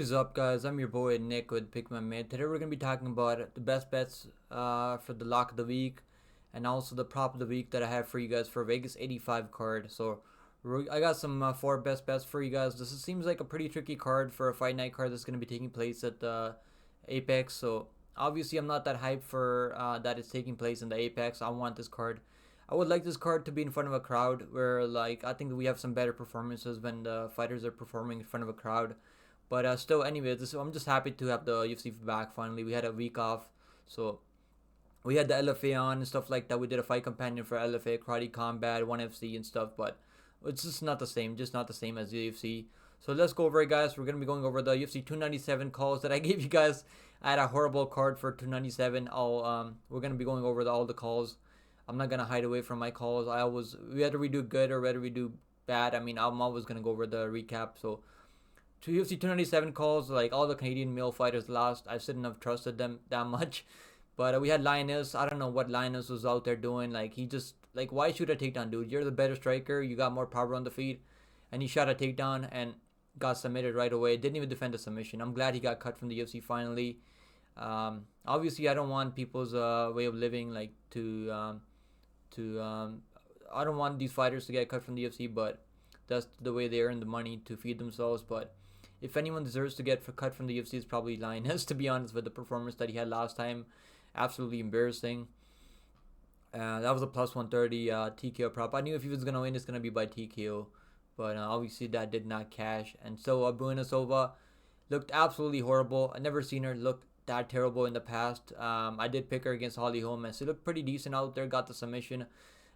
What is up, guys? I'm your boy Nick with Pick My Mid. Today we're gonna be talking about the best bets for the lock of the week, and also the prop of the week that I have for you guys for Vegas 85 card. So I got some four best bets for you guys. Seems like a pretty tricky card for a fight night card that's gonna be taking place at the Apex. So obviously I'm not that hyped for that it's taking place in the Apex. I want this card. I would like this card to be in front of a crowd where like I think we have some better performances when the fighters are performing in front of a crowd. But still, anyway, I'm just happy to have the UFC back finally. We had a week off, so we had the LFA on and stuff like that. We did a fight companion for LFA, Karate Combat, 1FC and stuff, but it's just not the same, just not the same as the UFC. So let's go over it, guys. We're gonna be going over the UFC 297 calls that I gave you guys. I had a horrible card for 297. We're gonna be going over all the calls. I'm not gonna hide away from my calls. Whether we do good or whether we do bad. I mean, I'm always gonna go over the recap. So to UFC 297 calls, like all the Canadian male fighters lost. I shouldn't have trusted them that much. But we had Linus. I don't know what Linus was out there doing. Like, he just, like, why shoot a takedown, dude? You're the better striker. You got more power on the feet. And he shot a takedown and got submitted right away. Didn't even defend the submission. I'm glad he got cut from the UFC finally. Obviously, I don't want people's way of living, like, I don't want these fighters to get cut from the UFC, but that's the way they earn the money to feed themselves. But if anyone deserves to get cut from the UFC, it's probably Linus, to be honest, with the performance that he had last time. Absolutely embarrassing. That was a plus 130 TKO prop. I knew if he was going to win, it's going to be by TKO. But obviously that did not cash. And so Buenasova looked absolutely horrible. I've never seen her look that terrible in the past. I did pick her against Holly Holm, and she looked pretty decent out there, got the submission.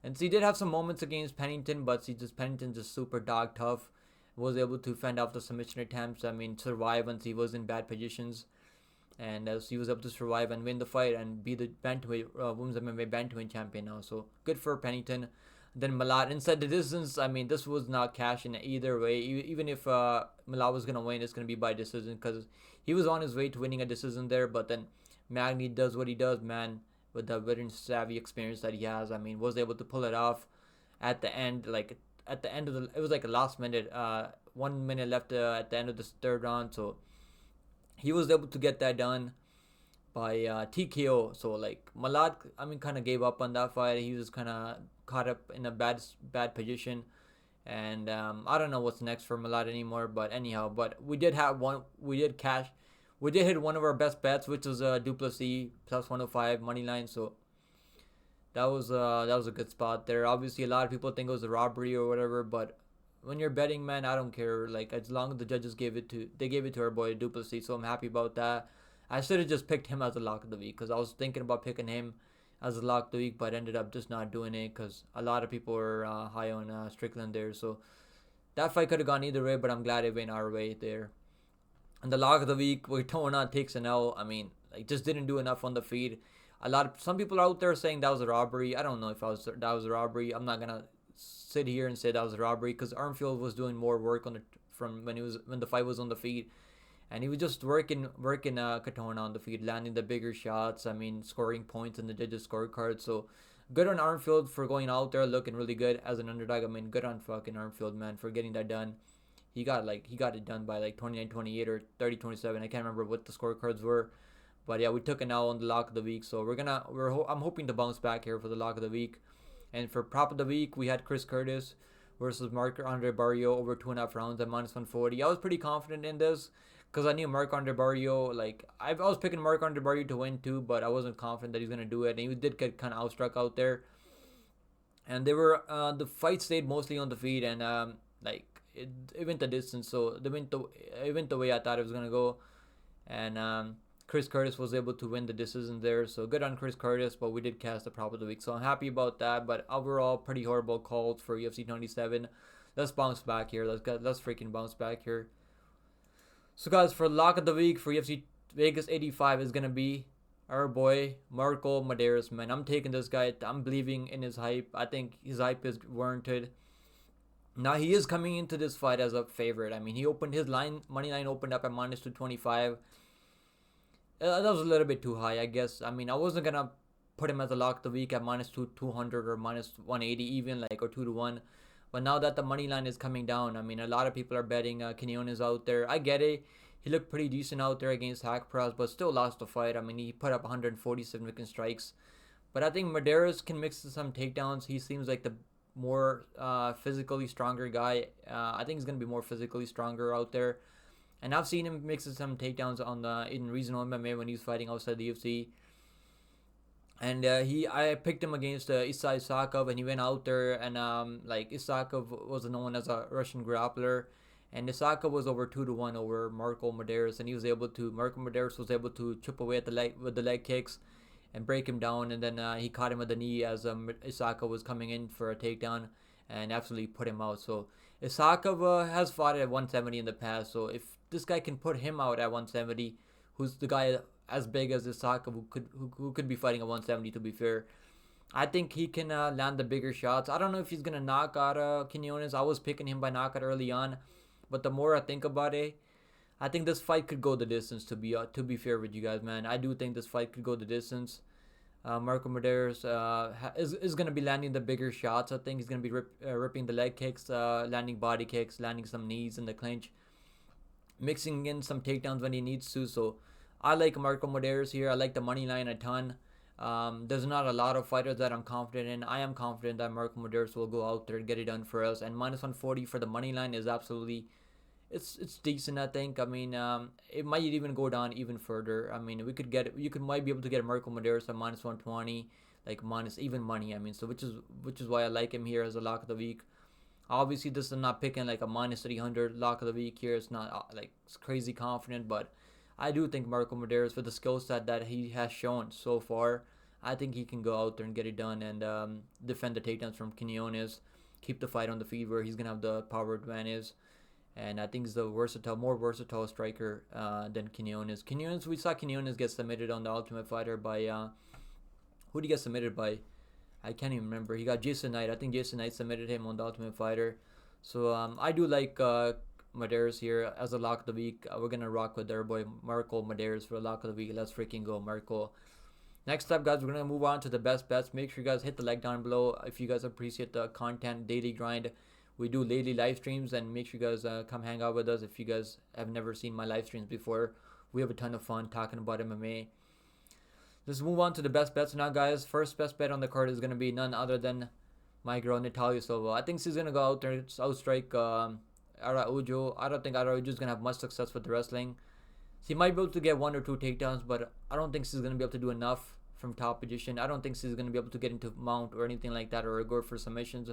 And she did have some moments against Pennington, but Pennington just super dog tough. Was able to fend off the submission attempts. I mean, survive once he was in bad positions, and he was able to survive and win the fight and be the bantamweight women's MMA bantamweight champion now. So good for Pennington. Then Malat inside the distance. I mean, this was not cash in either way. Even if Malat was gonna win, it's gonna be by decision because he was on his way to winning a decision there. But then Magny does what he does, man, with the veteran savvy experience that he has. I mean, was able to pull it off at the end, like at the end of it was like a last minute, 1 minute left at the end of the third round. So he was able to get that done by TKO. So like Malat, I mean, kind of gave up on that fight. He was kind of caught up in a bad position, and I don't know what's next for Malat anymore. But anyhow, but we did have one. We did cash. We did hit one of our best bets, which was Duplessis plus 105 money line. So that was a good spot there. Obviously, a lot of people think it was a robbery or whatever, but when you're betting, man, I don't care. Like, as long as the judges gave it to our boy Duplessis, so I'm happy about that. I should have just picked him as a lock of the week because I was thinking about picking him as a lock of the week, but ended up just not doing it because a lot of people were high on Strickland there. So that fight could have gone either way, but I'm glad it went our way there. And the lock of the week, where Tona takes an L. I mean, like, just didn't do enough on the feed. Some people out there saying that was a robbery. I don't know if that was a robbery. I'm not gonna sit here and say that was a robbery because Armfield was doing more work from when the fight was on the feed, and he was just working Katona on the feed, landing the bigger shots. I mean, scoring points in the judges' scorecard. So good on Armfield for going out there looking really good as an underdog. I mean, good on fucking Armfield, man, for getting that done. He got it done by like 29-28 or 30-27. I can't remember what the scorecards were. But yeah, we took an L on the lock of the week, so I'm hoping to bounce back here for the lock of the week. And for prop of the week, we had Chris Curtis versus Marc-Andre Barrio over 2.5 rounds at minus 140. I was pretty confident in this because I knew Marc-Andre Barrio, like I was picking Marc-Andre Barrio to win too, but I wasn't confident that he's gonna do it. And he did get kind of outstruck out there. And the fight stayed mostly on the feet, and like it went the distance, so it went the way I thought it was gonna go, and Chris Curtis was able to win the decision there, so good on Chris Curtis. But we did cast the prop of the week, so I'm happy about that. But overall, pretty horrible calls for UFC 27. Let's bounce back here. Let's freaking bounce back here. So guys, for lock of the week for UFC Vegas 85 is gonna be our boy Marco Medeiros. Man, I'm taking this guy. I'm believing in his hype. I think his hype is warranted. Now he is coming into this fight as a favorite. I mean, he opened his money line opened up at minus 225. That was a little bit too high, I guess. I mean, I wasn't gonna put him as a lock of the week at minus 200 or minus 180 even, like, or 2-1. But now that the money line is coming down, I mean, a lot of people are betting Quinones out there. I get it. He looked pretty decent out there against Haqparast, but still lost the fight. I mean, he put up 140 significant strikes. But I think Medeiros can mix some takedowns. He seems like the more physically stronger guy. I think he's going to be more physically stronger out there. And I've seen him mix some takedowns in regional MMA when he's fighting outside the UFC. And I picked him against Isai Isakov, and he went out there, and Isakov was known as a Russian grappler, and Isakov was over 2-1 over Marco Medeiros, and Marco Medeiros was able to chip away at the leg with the leg kicks and break him down, and then he caught him with the knee as Isakov was coming in for a takedown and absolutely put him out. So Isakov has fought at 170 in the past, so if this guy can put him out at 170, who's the guy as big as Isakov who could be fighting at 170, to be fair, I think he can land the bigger shots. I don't know if he's gonna knock out Quinones. I was picking him by knockout early on, but the more I think about it, I think this fight could go the distance. To be fair with you guys, man, I do think this fight could go the distance. Marco Medeiros is gonna be landing the bigger shots. I think he's gonna be ripping the leg kicks, landing body kicks, landing some knees in the clinch, mixing in some takedowns when he needs to. So I like Marco Medeiros here. I like the money line a ton. There's not a lot of fighters that I'm confident in. I am confident that Marco Medeiros will go out there and get it done for us. And minus 140 for the money line is absolutely, it's decent. I think. I mean, it might even go down even further. I mean, might be able to get Marco Medeiros at minus 120, like minus even money. I mean, so which is why I like him here as a lock of the week. Obviously, this is not picking like a minus 300 lock of the week here. It's not it's crazy confident, but I do think Marco Medeiros, with the skill set that he has shown so far, I think he can go out there and get it done and defend the takedowns from Quinones, keep the fight on the feet where he's going to have the power advantage. And I think he's the more versatile striker than Quinones. We saw Quinones get submitted on the Ultimate Fighter by, who did he get submitted by? I can't even remember. He got Jason Knight. I think Jason Knight submitted him on the Ultimate Fighter. So I do like Medeiros here as a lock of the week. We're gonna rock with our boy Marco Medeiros for a lock of the week. Let's freaking go, Marco. Next up, guys, we're gonna move on to the best bets. Make sure you guys hit the like down below if you guys appreciate the content, daily grind. We do daily live streams, and make sure you guys come hang out with us if you guys have never seen my live streams before. We have a ton of fun talking about MMA. Let's move on to the best bets now, guys. First best bet on the card is gonna be none other than my girl Natalia Silva. I think she's gonna go out there and outstrike Araujo. I don't think Araujo is going to have much success with the wrestling. She might be able to get 1 or 2 takedowns, but I don't think she's going to be able to do enough from top position. I don't think she's going to be able to get into mount or anything like that, or go for submissions.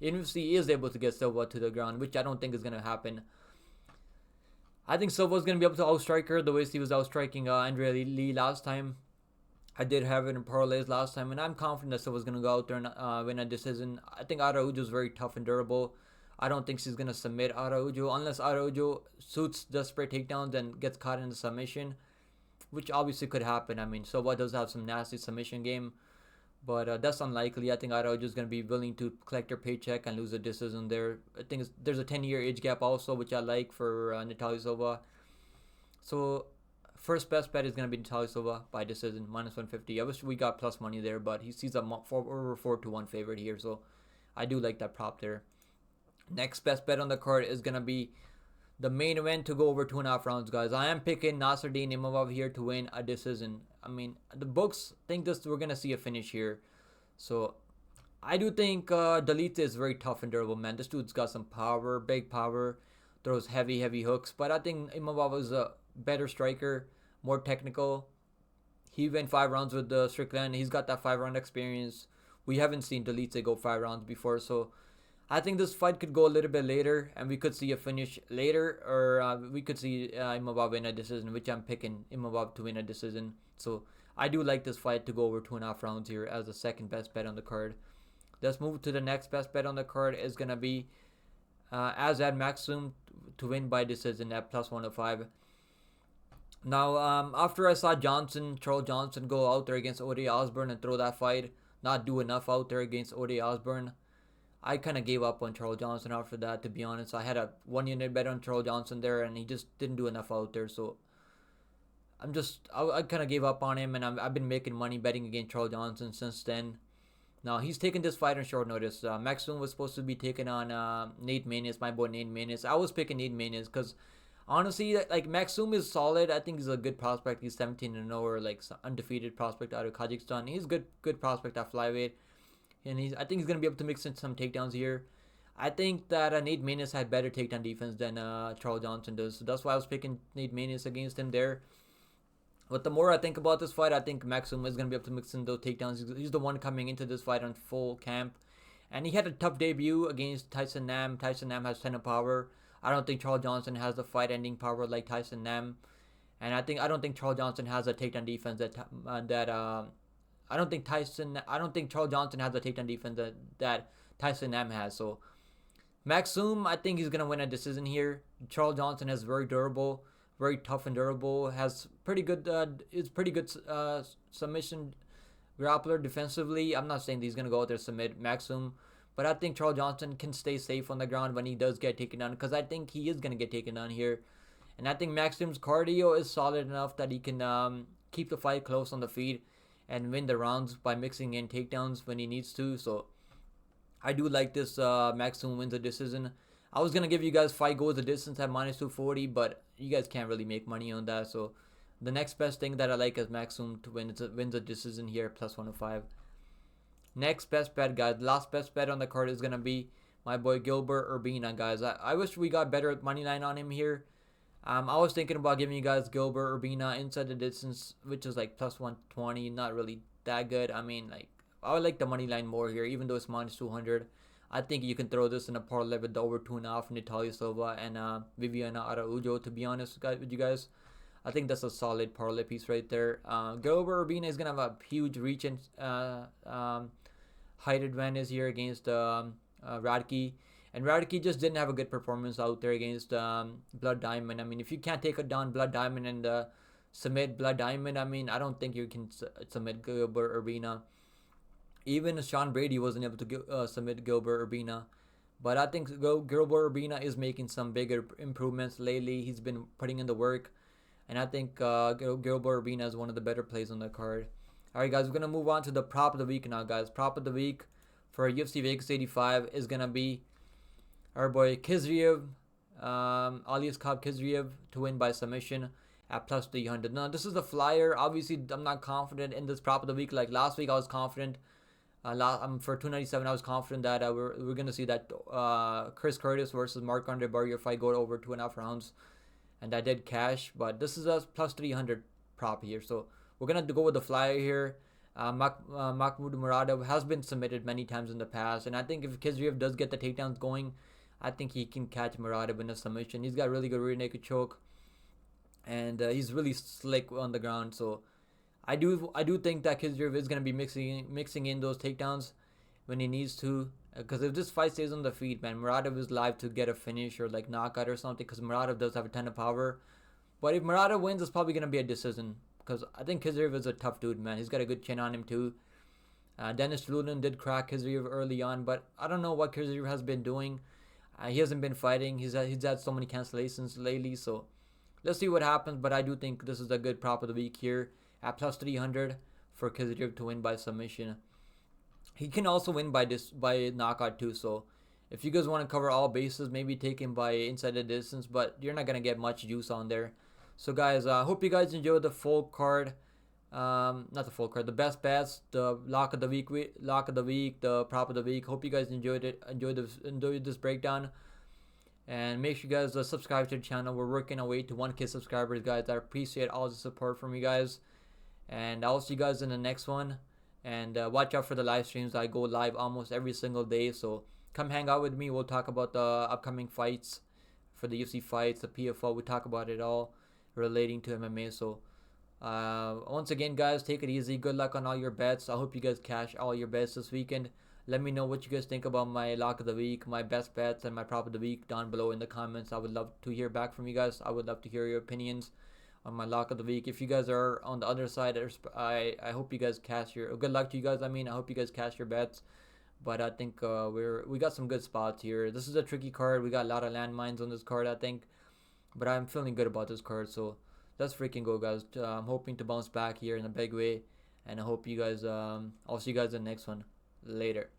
Even if she is able to get Silva to the ground, which I don't think is going to happen. I think Silva is going to be able to outstrike her the way she was outstriking Andrea Lee last time. I did have it in parlays last time, and I'm confident that Silva's going to go out there and win a decision. I think Araujo is very tough and durable. I don't think she's going to submit Araujo unless Araujo suits desperate takedowns and gets caught in the submission, which obviously could happen. I mean, Silva does have some nasty submission game, but that's unlikely. I think Araujo is going to be willing to collect her paycheck and lose a decision there. I think there's a 10-year age gap also, which I like for Natalia Silva. So first best bet is going to be Natalia Silva by decision, minus 150. I wish we got plus money there, but he's a over 4-1 favorite here, so I do like that prop there. Next best bet on the card is going to be the main event to go over 2.5 rounds, guys. I am picking Nasruddin Imavov here to win a decision. I mean, the books think we're going to see a finish here. So, I do think Dalita is very tough and durable, man. This dude's got some power, big power, throws heavy hooks. But I think Imavov is a better striker, more technical. He went 5 rounds with Strickland. He's got that 5-round experience. We haven't seen Dalita go 5 rounds before, so I think this fight could go a little bit later, and we could see a finish later, or we could see Imavov win a decision, which I'm picking Imavov to win a decision. So I do like this fight to go over 2.5 rounds here as the second best bet on the card. Let's move to the next best bet on the card. Is going to be Azad Maxim to win by decision at plus 105. Now, after I saw Charles Johnson go out there against Ode Osborne and throw that fight, not do enough out there against Ode Osborne, I kind of gave up on Charles Johnson after that, to be honest. I had a 1-unit bet on Charles Johnson there, and he just didn't do enough out there. So I kind of gave up on him, and I've been making money betting against Charles Johnson since then. Now, he's taking this fight on short notice. Maxim was supposed to be taking on Nate Maness, my boy Nate Maness. I was picking Nate Maness because Honestly, like Maxum is solid. I think he's a good prospect. He's 17-0 or like undefeated prospect out of Kazakhstan. He's good prospect at flyweight, and I think he's gonna be able to mix in some takedowns here. I think that Nate Maness had better takedown defense than Charles Johnson does. So that's why I was picking Nate Maness against him there. But the more I think about this fight, I think Maxim is going to be able to mix in those takedowns. He's the one coming into this fight on full camp. And he had a tough debut against Tyson Nam. Tyson Nam has 10 of power. I don't think Charles Johnson has the fight-ending power like Tyson Nam. And I don't think Charles Johnson has a takedown defense I don't think Charles Johnson has a takedown defense that Tyson Nam has. So Maxum, I think he's gonna win a decision here. Charles Johnson is very durable, very tough and durable. Has pretty good, is pretty good submission grappler defensively. I'm not saying that he's gonna go out there submit Maxum, but I think Charles Johnson can stay safe on the ground when he does get taken down, because I think he is gonna get taken down here, and I think Maxum's cardio is solid enough that he can keep the fight close on the feet and win the rounds by mixing in takedowns when he needs to. So I do like this Maxum wins a decision. I was gonna give you guys fight goes the distance at -240, but you guys can't really make money on that. So the next best thing that I like is Maxum to wins a decision here +105. Next best bet, guys. Last best bet on the card is gonna be my boy Gilbert Urbina, guys. I wish we got better money line on him here. I was thinking about giving you guys Gilbert Urbina inside the distance, which is like +120. Not really that good. I mean, like, I would like the money line more here, even though it's -200. I think you can throw this in a parlay with the over 2.5 Natalia Silva and Viviana Araujo. To be honest, with you guys, I think that's a solid parlay piece right there. Gilbert Urbina is gonna have a huge reach and height advantage here against Radke. And Radke just didn't have a good performance out there against Blood Diamond. I mean, if you can't take it down Blood Diamond and submit Blood Diamond, I mean, I don't think you can submit Gilbert Urbina. Even Sean Brady wasn't able to submit Gilbert Urbina. But I think Gilbert Urbina is making some bigger improvements lately. He's been putting in the work. And I think Gilbert Urbina is one of the better plays on the card. Alright, guys, we're going to move on to the prop of the week now, guys. Prop of the week for UFC Vegas 85 is going to be our boy Kizriev, Aliaskhab Kizriev to win by submission at +300. Now, this is a flyer. Obviously, I'm not confident in this prop of the week. Like last week, I was confident. For 297, I was confident that we're going to see that Chris Curtis versus Marc-Andre Barrier fight go over 2.5 rounds. And that did cash. But this is a +300 prop here. So we're going to go with the flyer here. Mahmoud Muradov has been submitted many times in the past. And I think if Kizriev does get the takedowns going, I think he can catch Muradov in a submission. He's got really good rear naked choke. And he's really slick on the ground. So I do think that Kizriev is going to be mixing in those takedowns when he needs to. Because if this fight stays on the feet, man, Muradov is live to get a finish or like knockout or something. Because Muradov does have a ton of power. But if Muradov wins, it's probably going to be a decision. Because I think Kizriev is a tough dude, man. He's got a good chin on him too. Dennis Luden did crack Kizriev early on. But I don't know what Kizriev has been doing. He hasn't been fighting. He's had so many cancellations lately. So let's see what happens. But I do think this is a good prop of the week here at +300 for Kizriev to win by submission. He can also win by knockout too. So if you guys want to cover all bases, maybe take him by inside the distance, but you're not gonna get much juice on there. So guys, I hope you guys enjoyed the full card. Not the full card, the best bets, the lock of the week, the prop of the week. Hope you guys enjoyed it. Enjoyed this breakdown. And make sure you guys subscribe to the channel. We're working our way to 1K subscribers, guys. I appreciate all the support from you guys. And I'll see you guys in the next one. And watch out for the live streams. I go live almost every single day. So come hang out with me. We'll talk about the upcoming fights for the UFC fights, the PFL. We talk about it all relating to MMA. So once again, guys, take it easy. Good luck on all your bets. I hope you guys cash all your bets this weekend. Let me know what you guys think about my lock of the week, my best bets, and my prop of the week down below in the comments. I would love to hear back from you guys. I would love to hear your opinions on my lock of the week. If you guys are on the other side, I hope you guys cash your. Good luck to you guys. I hope you guys cash your bets. But I think we got some good spots here. This is a tricky card. We got a lot of landmines on this card, I think. But I'm feeling good about this card. So let's freaking go, guys. I'm hoping to bounce back here in a big way. And I hope you guys. I'll see you guys in the next one. Later.